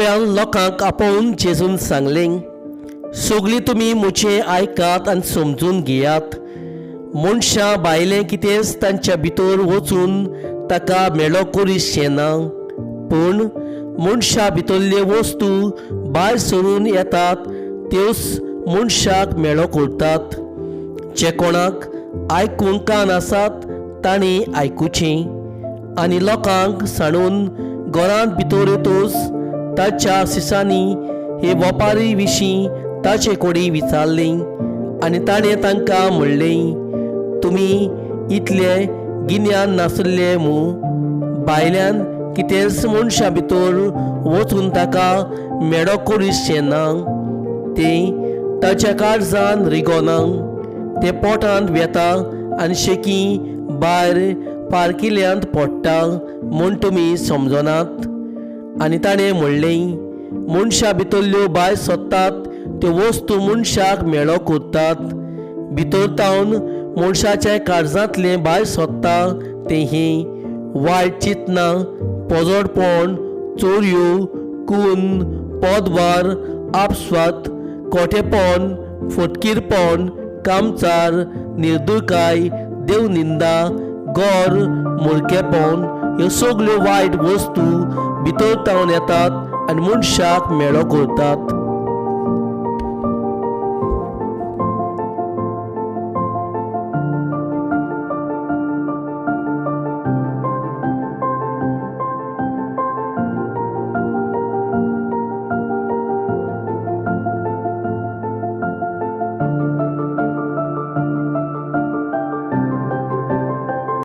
सगळ्या लोकांक आपोवन जेजून सांगलें, सगळीं तुमी मुझे आयकात आनी समजून घेयात. मनशां भायलें कितेंच तांच्या भितर वचून ताका मेळो करीतशें ना, पूण मनशा भितरल्यो वस्तू भायर सरून येतात त्योच मनशाक मेळो करतात. जे कोणाक आयकूंक कान आसात तांणी आयकुचें. आनी लोकांक सांडून घरांत भितर येतोच ताच्या सिसांनी हे वेपारी विशीं ताचे कडेन विचारलें आनी ताणें तांकां म्हणलें, तुमी इतले गिन्यान नासले भायल्यान कितेंच मनशा भितर वचून ताका मेळो करीतशें ना. तें ताच्या काळजान रिगोना, ते पोटांत वेता आनी शेकी भायर पारकिल्यांत पडटा म्हूण तुमी समजनात. आनी ताणें म्हणलें, मनशा भितरल्यो भायर सोदतात त्यो वस्तू मनशाक मेळो करतात. भितर तावन मनशाच्या काळजांतलें भायर सोदता तें हें वायट चिंतनां, पोजोडपण, चोरयो, खून, पोदभार, आपस्वाद, खोटेपण, फटकीरपण, कामचार, निर्दयकाय, देवनिंदा, गोर, मुर्खेपण ह्यो सगल्यो वायट वस्तू भितर तावन येतात आनी मनशाक मेळो करतात.